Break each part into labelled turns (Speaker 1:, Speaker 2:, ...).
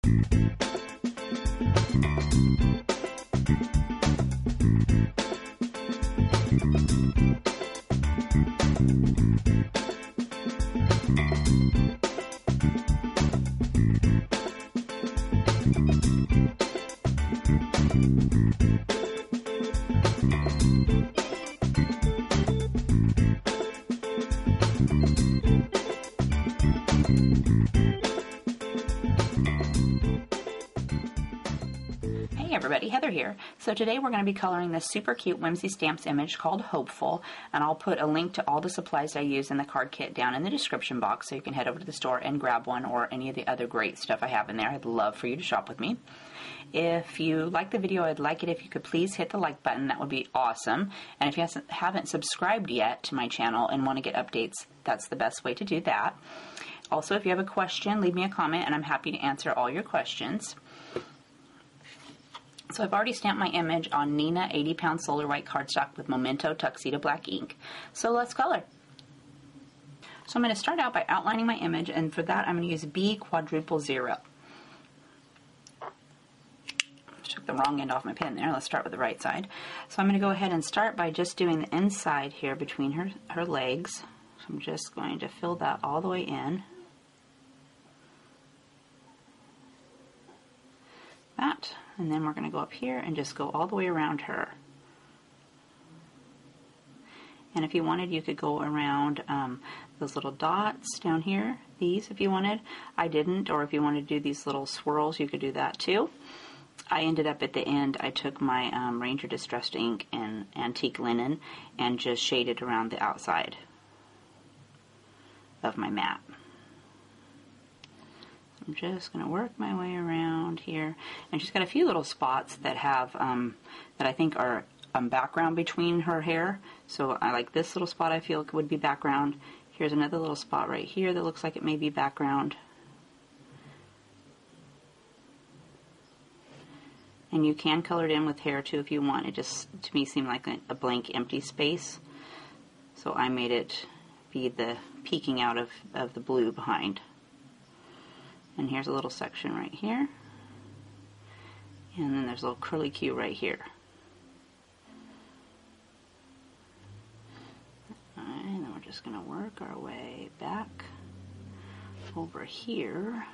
Speaker 1: Hey everybody, Heather here. So today we're going to be coloring this super cute Whismy Stamps image called Hopeful, and I'll put a link to all the supplies I use in the card kit down in the description box so you can head over to the store and grab one or any of the other great stuff I have in there. I'd love for you to shop with me. If you like the video, I'd like it if you could please hit the like button. That would be awesome. And if you haven't subscribed yet to my channel and want to get updates, that's the best way to do that. Also, if you have a question, leave me a comment and I'm happy to answer all your questions. So I've already stamped my image on Neenah 80-pound solar white cardstock with Memento Tuxedo Black ink. So let's color. So I'm going to start out by outlining my image, and for that I'm going to use B*0. Took the wrong end off my pen there. Let's start with the right side. So I'm going to go ahead and start by just doing the inside here between her legs. So I'm just going to fill that all the way in. That. And then we're going to go up here and just go all the way around her. And if you wanted, you could go around those little dots down here, these if you wanted. I didn't, or if you wanted to do these little swirls, you could do that too. I ended up at the end, I took my Ranger Distressed ink and Antique Linen and just shaded around the outside of my mat. I'm just going to work my way around here, and she's got a few little spots that have that I think are background between her hair. So I like this little spot, I feel would be background. Here's another little spot right here that looks like it may be background. And you can color it in with hair too if you want. It just to me seemed like a blank empty space, so I made it be the peeking out of the blue behind. And here's a little section right here. And then there's a little curly Q right here. Alright, and then we're just going to work our way back over here.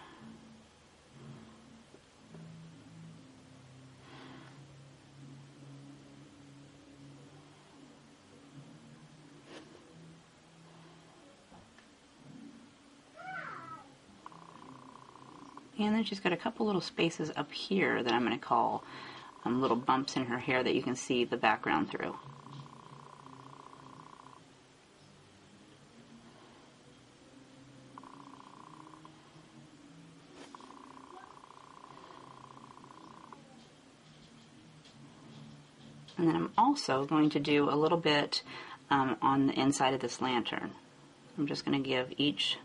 Speaker 1: And then she's got a couple little spaces up here that I'm going to call little bumps in her hair that you can see the background through. And then I'm also going to do a little bit on the inside of this lantern. I'm just going to give each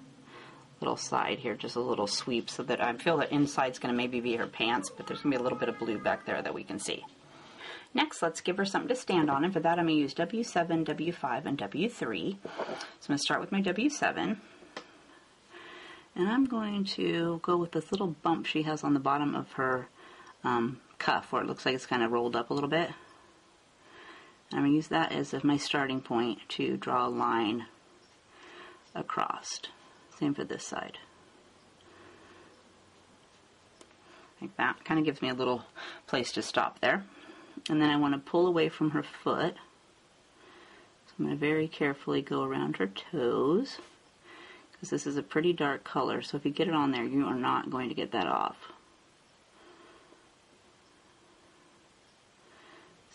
Speaker 1: little side here just a little sweep so that I feel that inside's going to maybe be her pants, but there's going to be a little bit of blue back there that we can see. Next, let's give her something to stand on, and for that I'm going to use W7, W5, and W3. So I'm going to start with my W7, and I'm going to go with this little bump she has on the bottom of her cuff where it looks like it's kind of rolled up a little bit. And I'm going to use that as my starting point to draw a line across. Same for this side. Like that. Kind of gives me a little place to stop there. And then I want to pull away from her foot. So I'm going to very carefully go around her toes, because this is a pretty dark color, so if you get it on there, you are not going to get that off.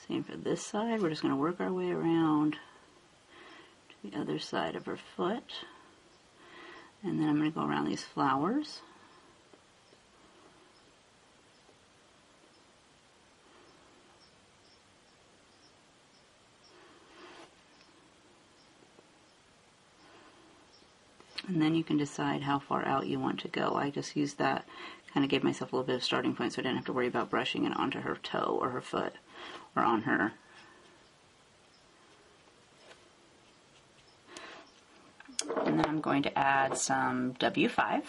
Speaker 1: Same for this side. We're just going to work our way around to the other side of her foot. And then I'm going to go around these flowers. And then you can decide how far out you want to go. I just used that, kind of gave myself a little bit of starting point so I didn't have to worry about brushing it onto her toe or her foot or on her. And then I'm going to add some W5.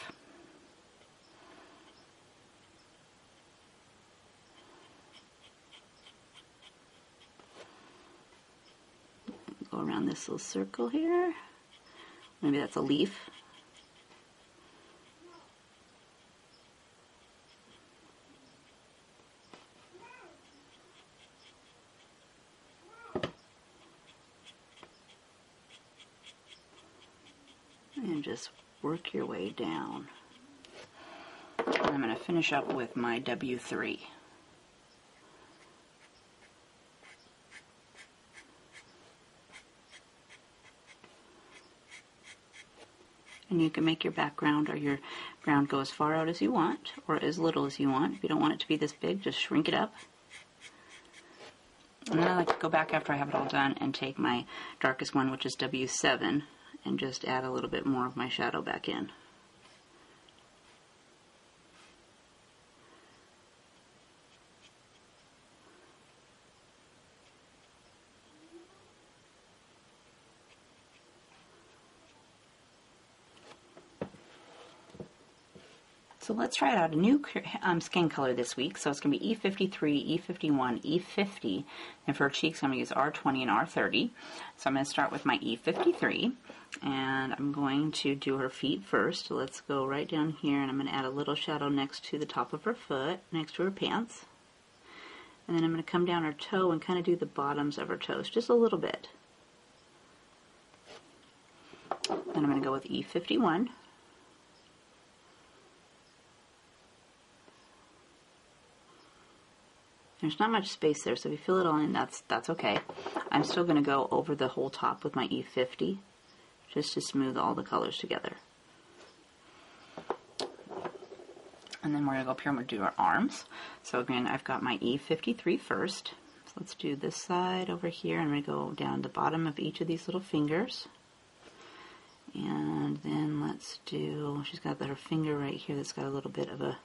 Speaker 1: go around this little circle here. Maybe that's a leaf. And just work your way down. And I'm going to finish up with my W3. And you can make your background or your ground go as far out as you want, or as little as you want. If you don't want it to be this big, just shrink it up. And then I like to go back after I have it all done and take my darkest one, which is W7, and just add a little bit more of my shadow back in. So let's try out a new skin color this week. So it's going to be E53, E51, E50, and for her cheeks I'm going to use R20 and R30. So I'm going to start with my E53, and I'm going to do her feet first. So let's go right down here, and I'm going to add a little shadow next to the top of her foot, next to her pants. And then I'm going to come down her toe and kind of do the bottoms of her toes, just a little bit. Then I'm going to go with E51. There's not much space there, so if you fill it all in, that's okay. I'm still going to go over the whole top with my E50, just to smooth all the colors together. And then we're going to go up here and we're going to do our arms. So again, I've got my E53 first. So let's do this side over here. I'm going to go down the bottom of each of these little fingers. And then let's do, she's got her finger right here that's got a little bit of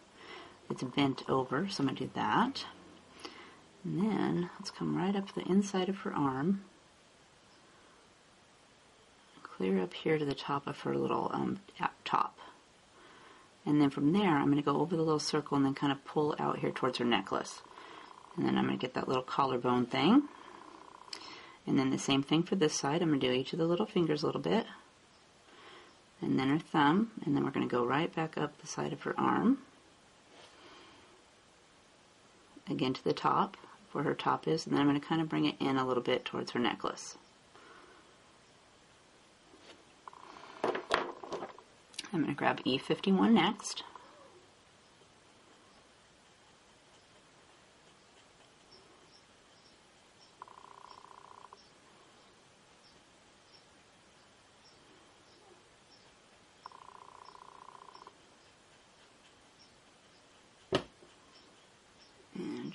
Speaker 1: it's bent over, so I'm going to do that. And then let's come right up the inside of her arm, clear up here to the top of her little top. And then from there, I'm going to go over the little circle and then kind of pull out here towards her necklace. And then I'm going to get that little collarbone thing. And then the same thing for this side. I'm going to do each of the little fingers a little bit. And then her thumb. And then we're going to go right back up the side of her arm. Again to the top, where her top is, and then I'm going to kind of bring it in a little bit towards her necklace. I'm going to grab E51 next.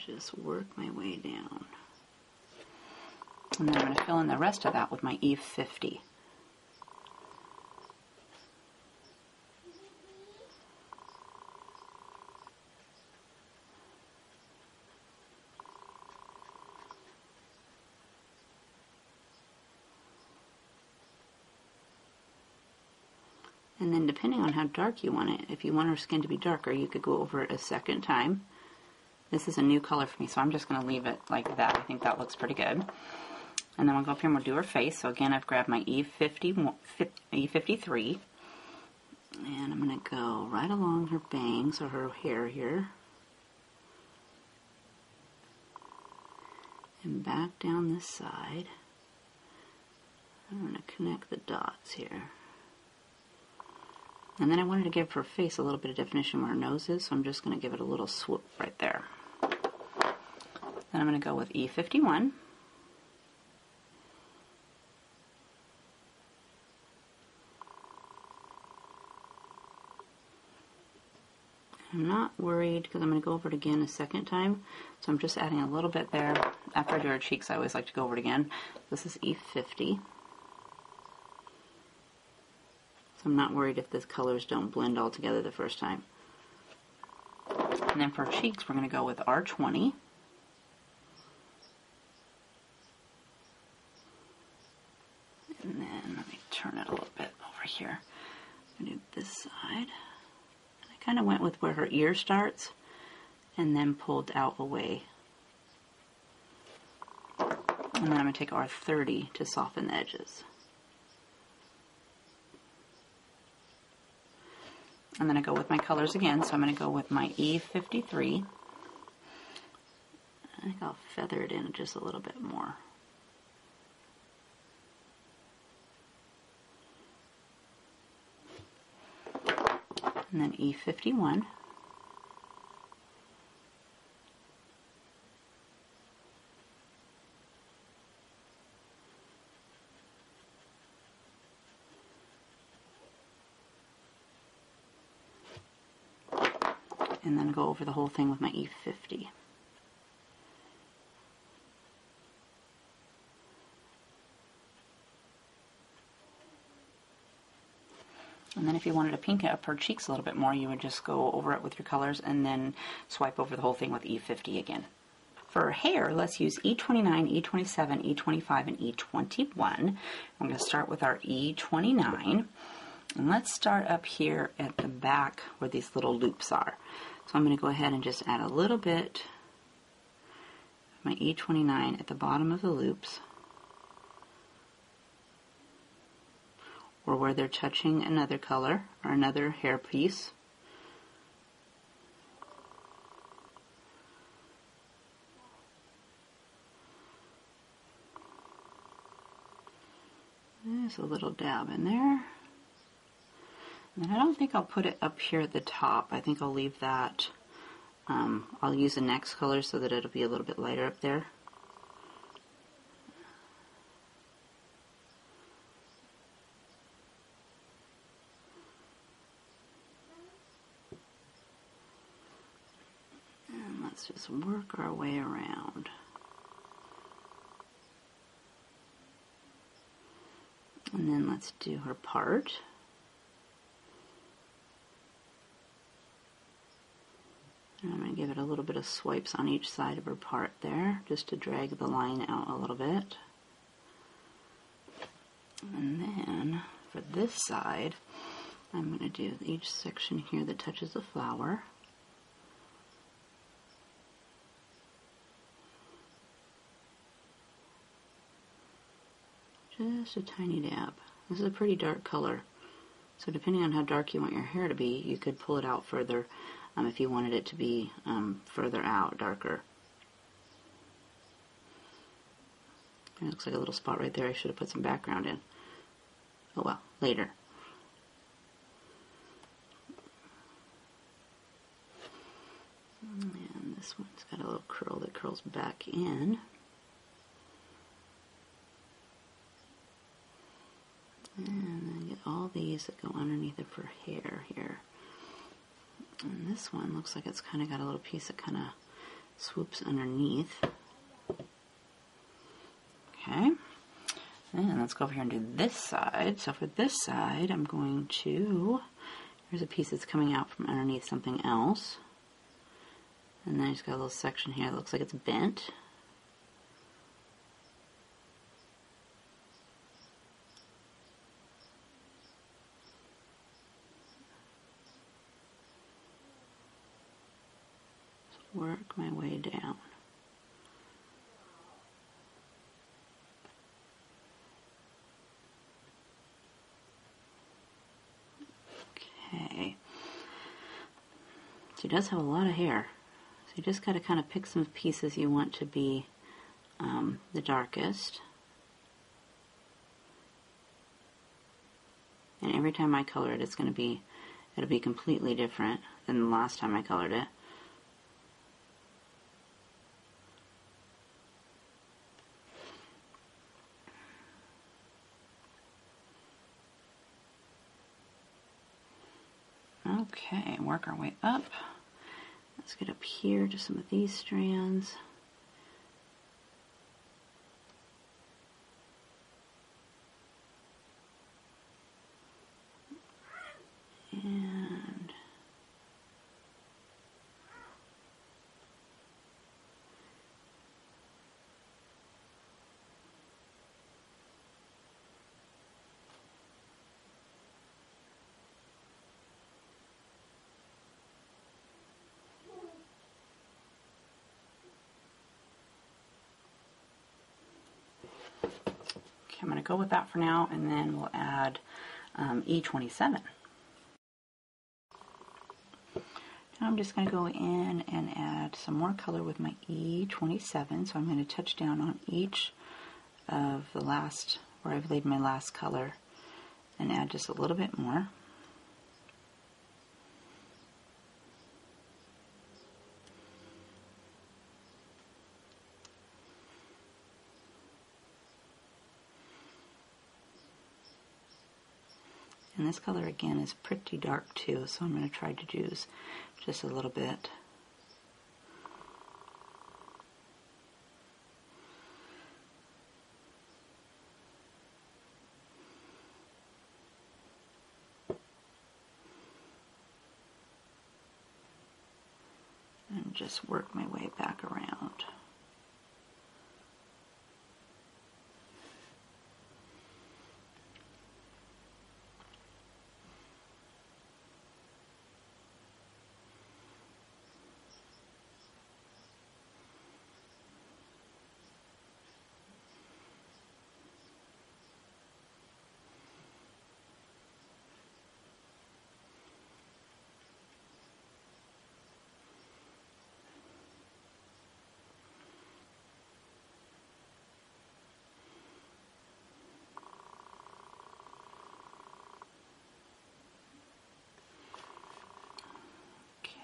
Speaker 1: Just work my way down. And then I'm going to fill in the rest of that with my E50. And then depending on how dark you want it, if you want her skin to be darker, you could go over it a second time. This is a new color for me, so I'm just going to leave it like that. I think that looks pretty good. And then we'll go up here and we'll do her face. So again, I've grabbed my E53. And I'm going to go right along her bangs, or her hair here. And back down this side. I'm going to connect the dots here. And then I wanted to give her face a little bit of definition where her nose is, so I'm just going to give it a little swoop right there. Then I'm going to go with E51. I'm not worried because I'm going to go over it again a second time, so I'm just adding a little bit there. After I do her cheeks, I always like to go over it again. This is E50. So I'm not worried if the colors don't blend all together the first time. And then for cheeks, we're going to go with R20. And then let me turn it a little bit over here. I'm going to do this side. I kind of went with where her ear starts and then pulled out away. And then I'm going to take R30 to soften the edges. And then I go with my colors again, so I'm going to go with my E53. I think I'll feather it in just a little bit more. And then E51. And then go over the whole thing with my E50. And then if you wanted to pink up her cheeks a little bit more, you would just go over it with your colors and then swipe over the whole thing with E50 again. For her hair, let's use E29, E27, E25, and E21. I'm going to start with our E29. And let's start up here at the back where these little loops are. So I'm going to go ahead and just add a little bit of my E29 at the bottom of the loops, or where they're touching another color or another hair piece. There's a little dab in there. And I don't think I'll put it up here at the top. I think I'll leave that. I'll use the next color so that it'll be a little bit lighter up there. And let's just work our way around. And then let's do her part. And I'm going to give it a little bit of swipes on each side of her part there, just to drag the line out a little bit. And then, for this side, I'm going to do each section here that touches the flower. Just a tiny dab. This is a pretty dark color, so depending on how dark you want your hair to be, you could pull it out further if you wanted it to be further out, darker. It looks like a little spot right there. I should have put some background in. Oh well, later. And this one's got a little curl that curls back in. And then get all these that go underneath of her hair here. And this one looks like it's kind of got a little piece that kind of swoops underneath. Okay. And let's go over here and do this side. So for this side, I'm going to, here's a piece that's coming out from underneath something else. And then it's got a little section here that looks like it's bent. Work my way down. Okay. She does have a lot of hair, so you just got to kind of pick some pieces you want to be the darkest. And every time I color it, it'll be completely different than the last time I colored it. Okay, work our way up. Let's get up here to some of these strands. And Okay, I'm going to go with that for now, and then we'll add E27. Now I'm just going to go in and add some more color with my E27. So I'm going to touch down on each of the last, where I've laid my last color, and add just a little bit more. And this color again is pretty dark too, so I'm going to try to use just a little bit. And just work my way back around.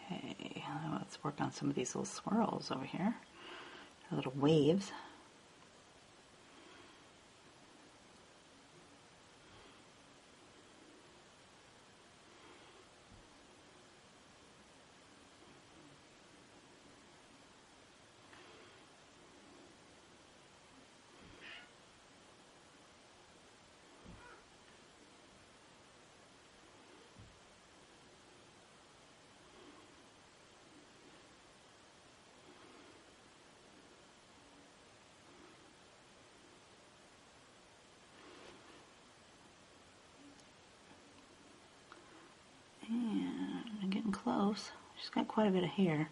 Speaker 1: Okay, let's work on some of these little swirls over here, little waves. And I'm getting close. She's got quite a bit of hair.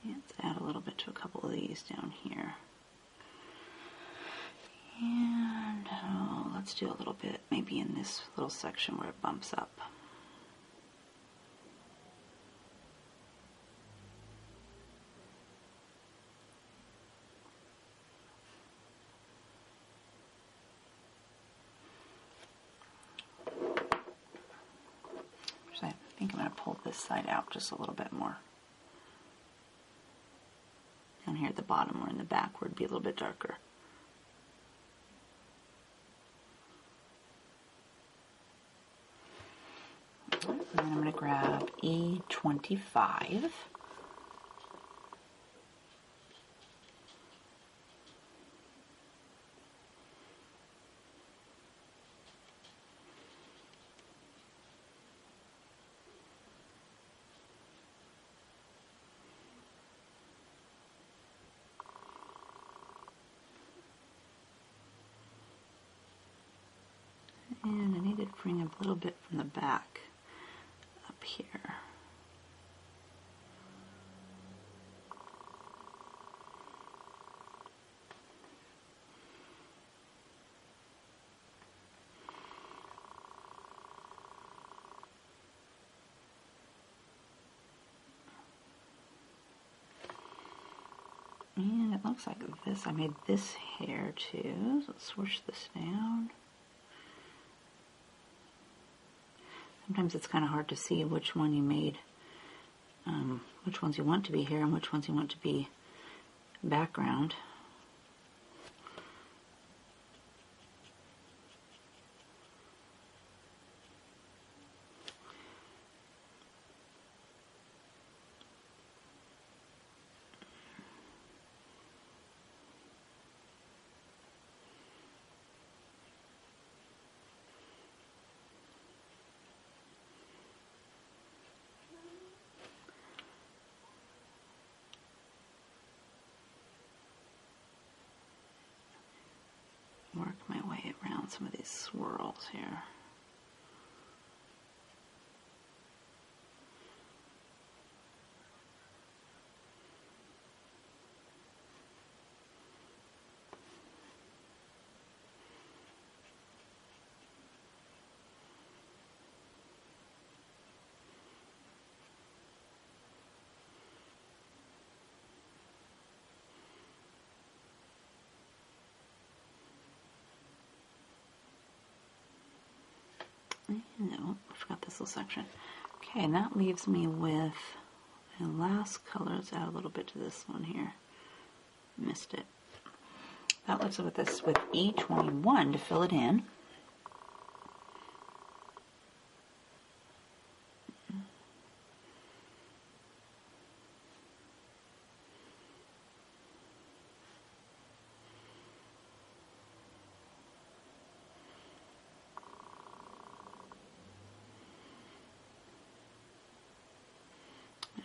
Speaker 1: Let's add a little bit to a couple of these down here. And let's do a little bit maybe in this little section where it bumps up. So I think I'm going to pull this side out just a little bit more. Down here at the bottom or in the back where it'd be a little bit darker. And then I'm going to grab E25. And I need to bring up a little bit from the back up here. And it looks like this, I made this hair too, so let's swoosh this down. Sometimes it's kind of hard to see which one you made, which ones you want to be hair and which ones you want to be background. Work my way around some of these swirls here. No, I forgot this little section. Okay, and that leaves me with my last color. Let's add a little bit to this one here. Missed it. That leaves us with this with E21 to fill it in.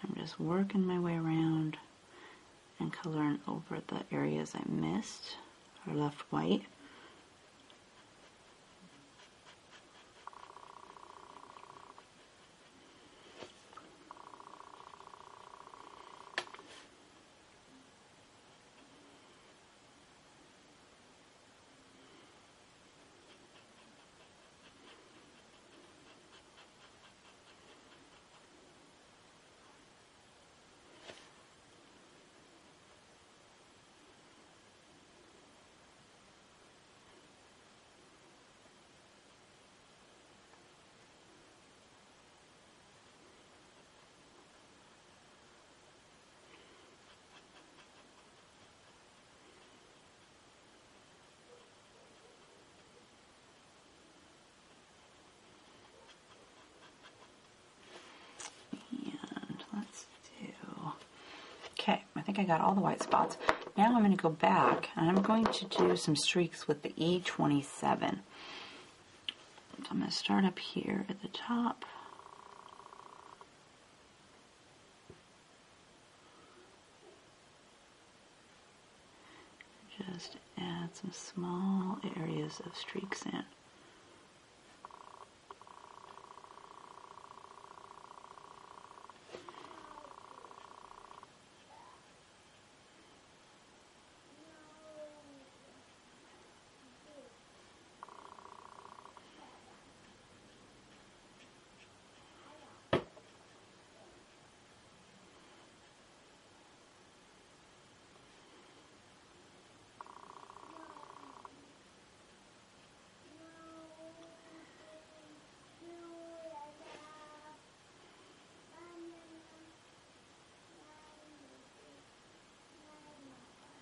Speaker 1: I'm just working my way around and coloring over the areas I missed or left white. Okay, I think I got all the white spots. Now I'm going to go back and I'm going to do some streaks with the E27. So I'm going to start up here at the top. Just add some small areas of streaks in.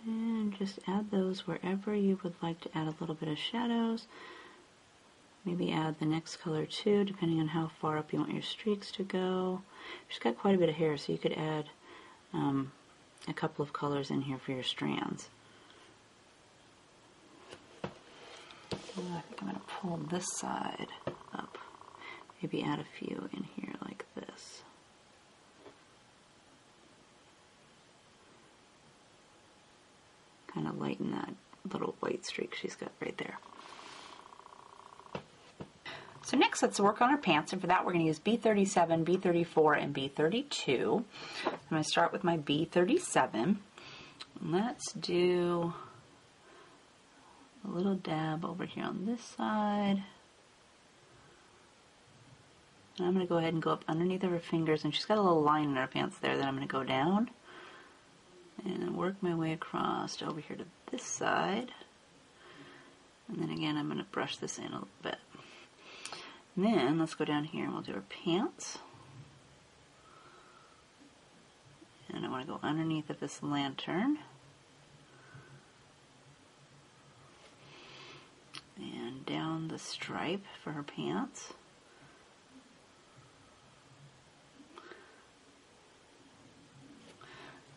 Speaker 1: And just add those wherever you would like to add a little bit of shadows. Maybe add the next color too, depending on how far up you want your streaks to go. She's got quite a bit of hair, so you could add a couple of colors in here for your strands. I think I'm going to pull this side up. Maybe add a few in here like this. Kind of lighten that little white streak she's got right there. So next let's work on our pants, and for that we're going to use B37, B34, and B32. I'm going to start with my B37. Let's do a little dab over here on this side. And I'm going to go ahead and go up underneath of her fingers, and she's got a little line in her pants there. Then I'm going to go down and work my way across over here to this side. And then again, I'm going to brush this in a little bit. And then let's go down here and we'll do our pants. And I want to go underneath of this lantern. And down the stripe for her pants.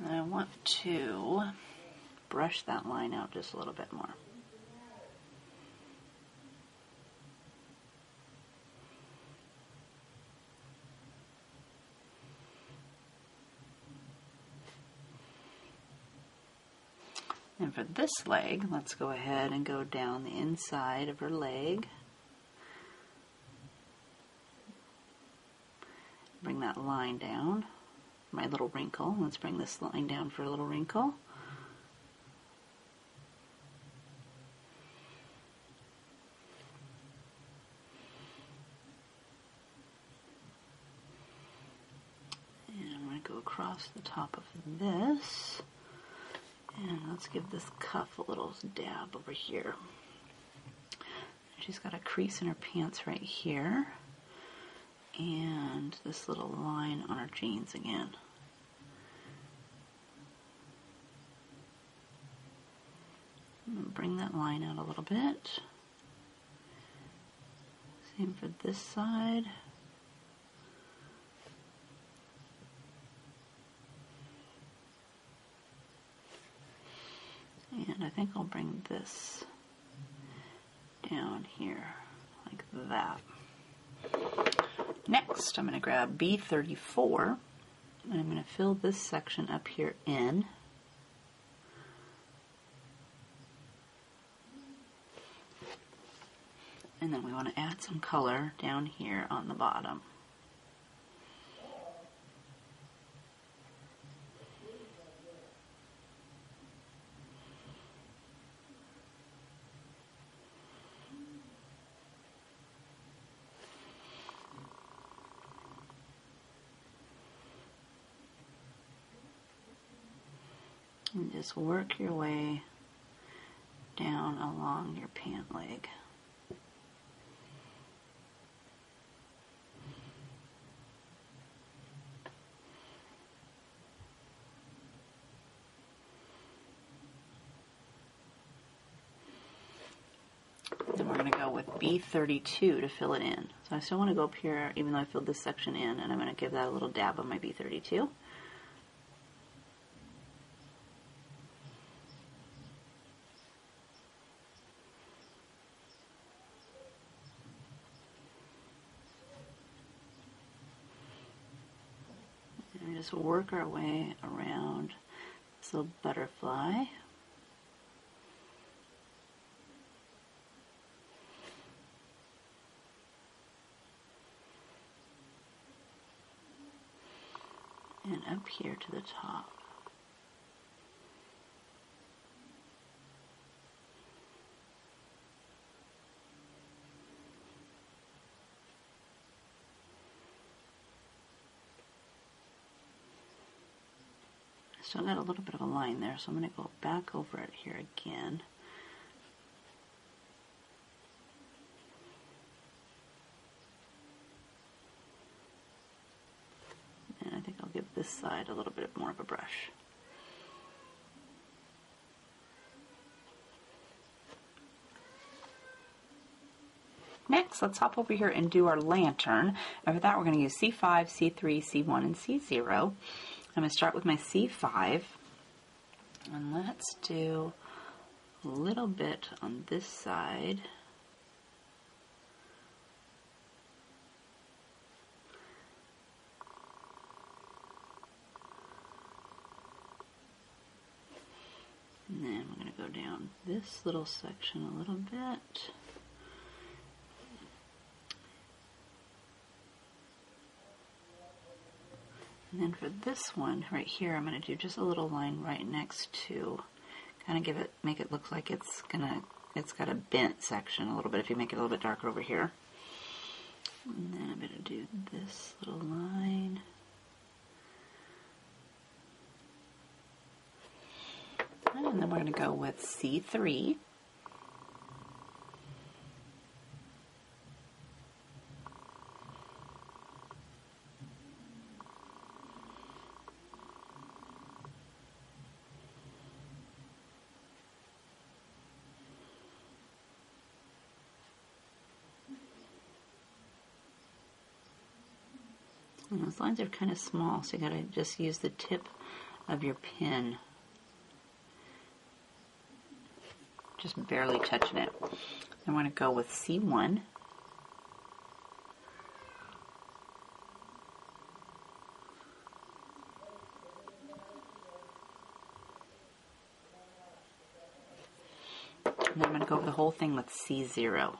Speaker 1: And I want to brush that line out just a little bit more. And for this leg, let's go ahead and go down the inside of her leg. Bring that line down. My little wrinkle. Let's bring this line down for a little wrinkle. And I'm going to go across the top of this. And let's give this cuff a little dab over here. she's got a crease in her pants right here, and this little line on her jeans again. I'm going to bring that line out a little bit. Same for this side. And I think I'll bring this down here like that. Next, I'm going to grab B34 and I'm going to fill this section up here in. And then we want to add some color down here on the bottom. And just work your way down along your pant leg. Then we're going to go with B32 to fill it in. So I still want to go up here even though I filled this section in, and I'm going to give that a little dab on my B32. And just work our way around this little butterfly. And up here to the top. Still got a little bit of a line there, so I'm going to go back over it here again. And I think I'll give this side a little bit more of a brush. Next, let's hop over here and do our lantern. And for that, we're going to use C5, C3, C1, and C0. I'm going to start with my C5, and let's do a little bit on this side. And then we're going to go down this little section a little bit. And then for this one right here, I'm going to do just a little line right next to, kind of make it look like it's got a bent section a little bit if you make it a little bit darker over here. And then I'm going to do this little line. And then we're going to go with C3. And those lines are kind of small, so you got to just use the tip of your pen. Just barely touching it. I'm going to go with C1. And then I'm going to go over the whole thing with C0.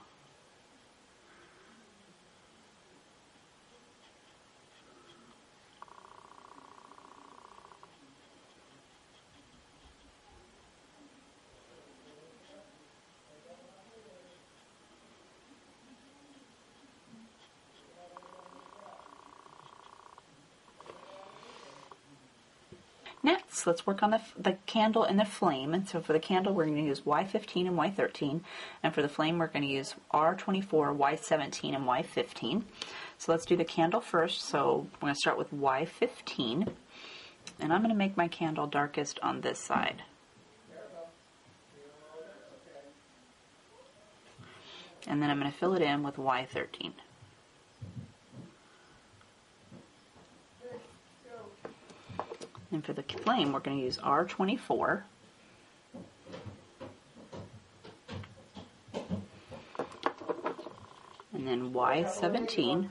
Speaker 1: Next, let's work on the candle and the flame. And so for the candle, we're going to use Y15 and Y13. And for the flame, we're going to use R24, Y17, and Y15. So let's do the candle first. So we're going to start with Y15. And I'm going to make my candle darkest on this side. And then I'm going to fill it in with Y13. And for the flame, we're going to use R24. And then Y17.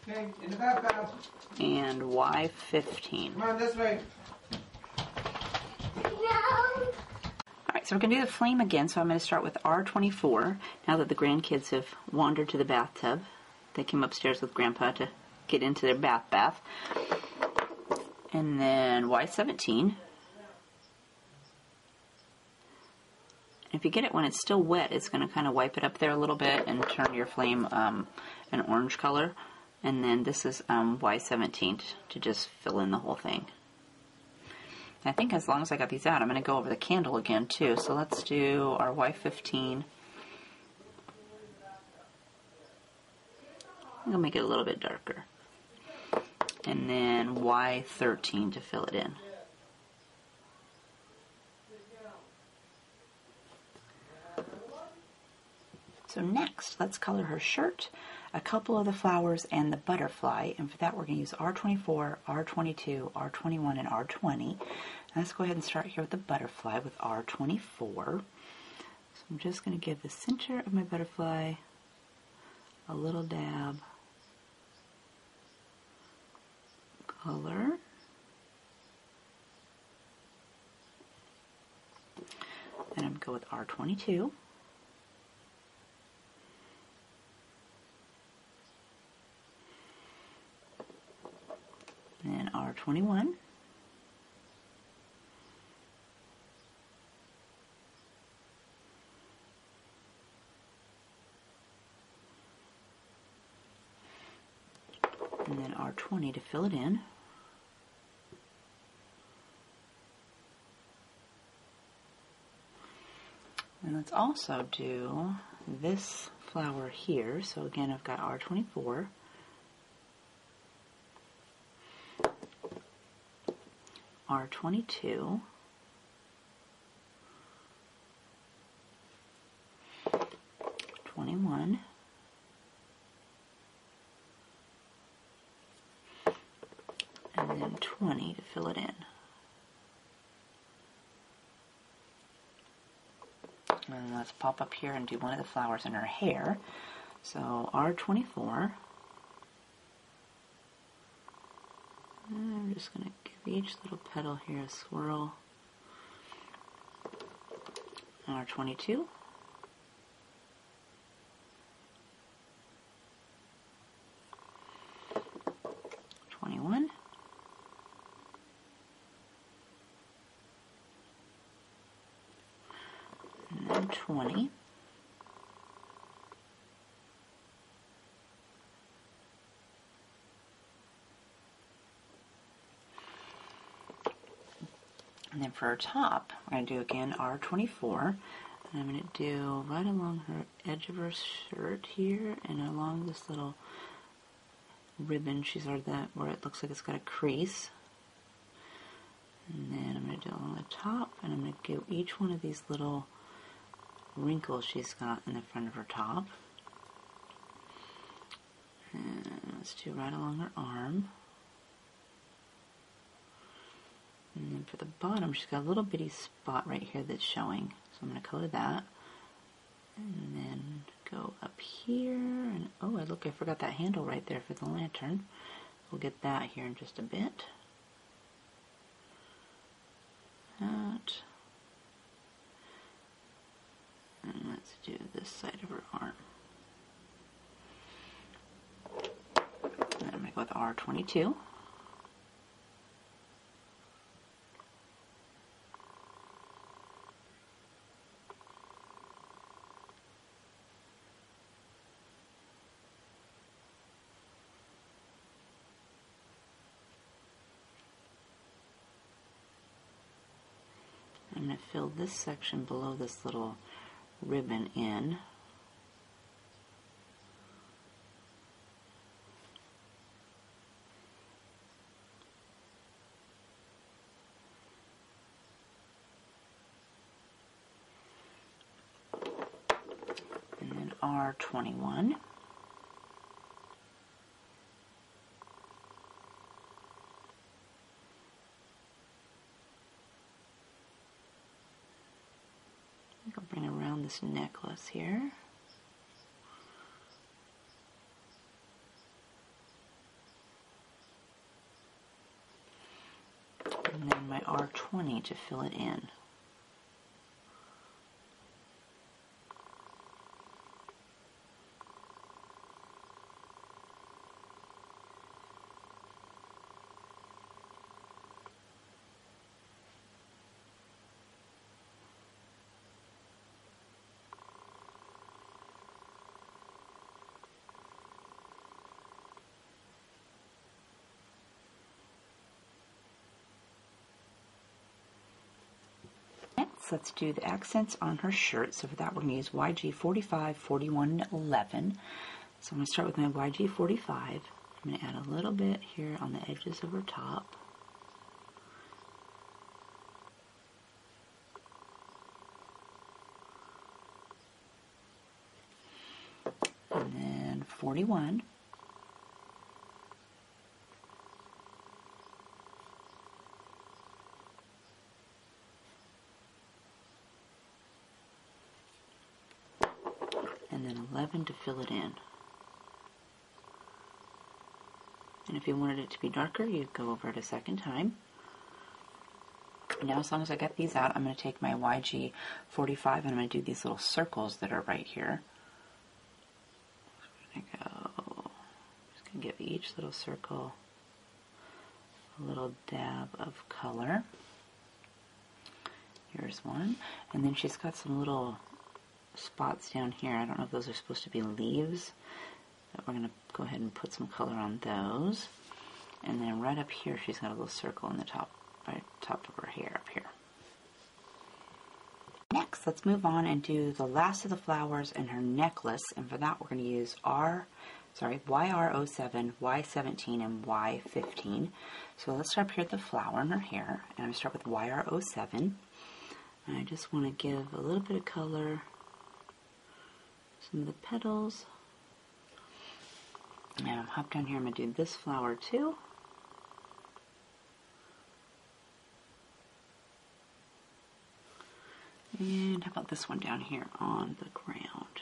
Speaker 2: Okay, in the back, Bob.
Speaker 1: And Y15.
Speaker 2: Come on, this way.
Speaker 1: Alright, so we're going to do the flame again, so I'm going to start with R24. Now that the grandkids have wandered to the bathtub, they came upstairs with Grandpa to get into their bath. And then Y17. If you get it when it's still wet, it's going to kind of wipe it up there a little bit and turn your flame an orange color. And then this is Y17 to just fill in the whole thing. I think as long as I got these out, I'm going to go over the candle again too. So let's do our Y15. I'm going to make it a little bit darker. And then Y13 to fill it in. So next, let's color her shirt, a couple of the flowers, and the butterfly. And for that, we're going to use R24, R22, R21, and R20. Let's go ahead and start here with the butterfly with R24. So I'm just going to give the center of my butterfly a little dab color. Then I'm going to go with R22. And then R21. And then R20 to fill it in. And let's also do this flower here. So again, I've got R24. R22. R21. And then 20 to fill it in. And let's pop up here and do one of the flowers in her hair. So R24. And I'm just going to give each little petal here a swirl. R22. R21. And then 20. And then for her top, we're going to do again R24. And I'm going to do right along her edge of her shirt here and along this little ribbon she's already that where it looks like it's got a crease. And then I'm going to do along the top, and I'm going to give each one of these little wrinkles she's got in the front of her top. And let's do right along her arm. And then for the bottom, she's got a little bitty spot right here that's showing. So I'm going to color that. And then go up here. And oh, look, I forgot that handle right there for the lantern. We'll get that here in just a bit. That. And let's do this side of her arm. And then I'm going to go with R22. I'm going to fill this section below this little ribbon in. And then R21. I'll bring around this necklace here. And then my R20 to fill it in. Next, let's do the accents on her shirt. So for that, we're going to use YG 45, 41, and 11. So I'm going to start with my YG 45. I'm going to add a little bit here on the edges of her top. And then 41. And then 11 to fill it in. And if you wanted it to be darker, you'd go over it a second time. Now, as long as I get these out, I'm going to take my YG 45 and I'm going to do these little circles that are right here. I'm just going to give each little circle a little dab of color. Here's one. And then she's got some little spots down here. I don't know if those are supposed to be leaves, but we're going to go ahead and put some color on those. And then right up here, she's got a little circle in the top, right top of her hair up here. Next, let's move on and do the last of the flowers and her necklace. And for that, we're going to use YR07, Y17, and Y15. So let's start up here at the flower in her hair. And I'm going to start with YR07. And I just want to give a little bit of color, some of the petals. And I'm hop down here, I'm going to do this flower too. And how about this one down here on the ground?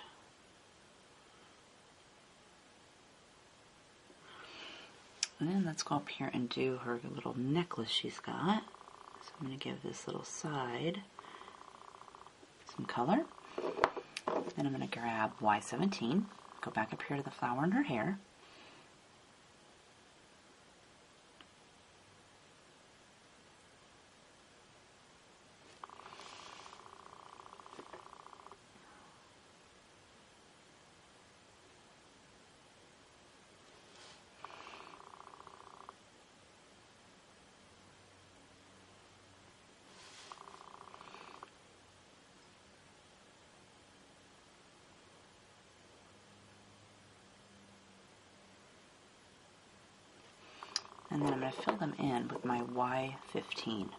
Speaker 1: And then let's go up here and do her little necklace she's got. So I'm going to give this little side some color. Then I'm going to grab Y17, go back up here to the flower in her hair. And then I'm going to fill them in with my Y15.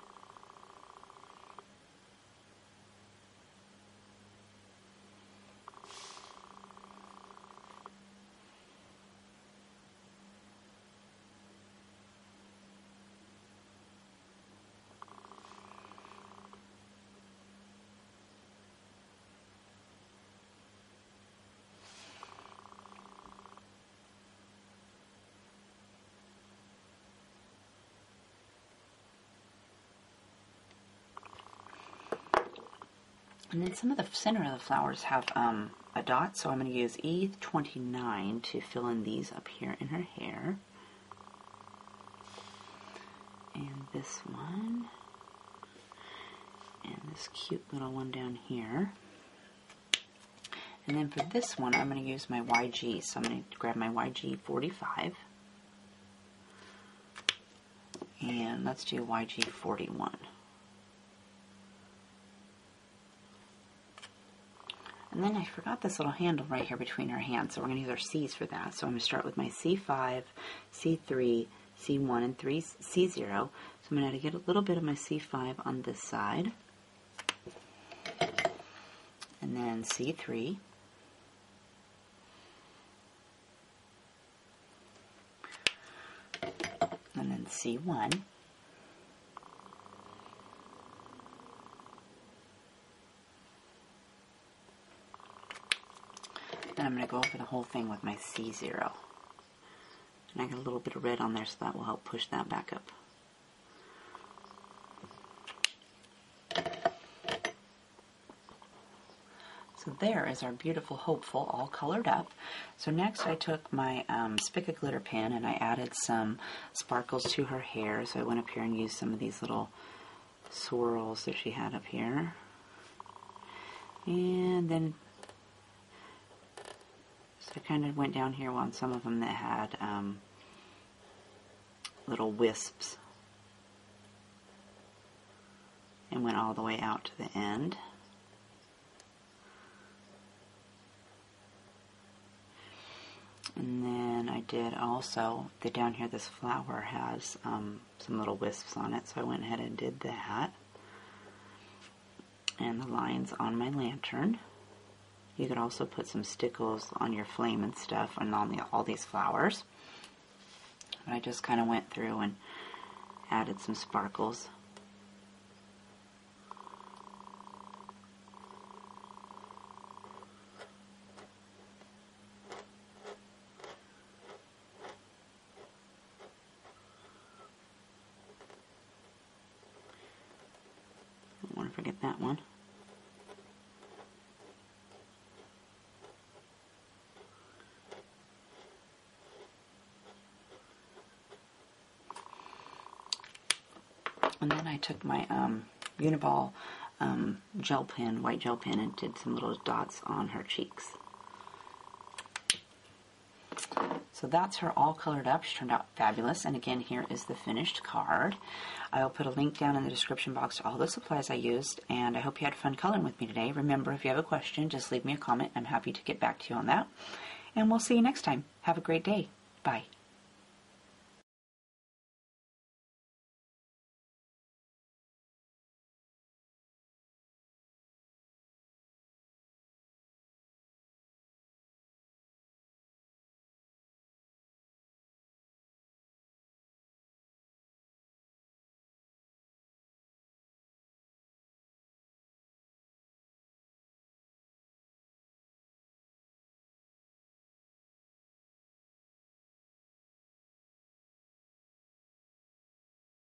Speaker 1: And then some of the center of the flowers have a dot, so I'm going to use E29 to fill in these up here in her hair. And this one. And this cute little one down here. And then for this one, I'm going to use my YG. So I'm going to grab my YG 45. And let's do YG 41. And then I forgot this little handle right here between our hands, so we're going to use our C's for that. So I'm going to start with my C5, C3, C1, and C0. So I'm going to get a little bit of my C5 on this side. And then C3. And then C1. Then I'm going to go over the whole thing with my C0. And I got a little bit of red on there, so that will help push that back up. So there is our beautiful hopeful all colored up. So next I took my Spica glitter pen and I added some sparkles to her hair. So I went up here and used some of these little swirls that she had up here. And then so I kind of went down here on some of them that had little wisps and went all the way out to the end. And then I did also, down here this flower has some little wisps on it, so I went ahead and did that. And the lines on my lantern. You could also put some stickles on your flame and stuff and on all these flowers. But I just kind of went through and added some sparkles. Don't want to forget that one. And then I took my Uni-Ball gel pen, white gel pen, and did some little dots on her cheeks. So that's her all colored up. She turned out fabulous. And again, here is the finished card. I will put a link down in the description box to all the supplies I used. And I hope you had fun coloring with me today. Remember, if you have a question, just leave me a comment. I'm happy to get back to you on that. And we'll see you next time. Have a great day. Bye.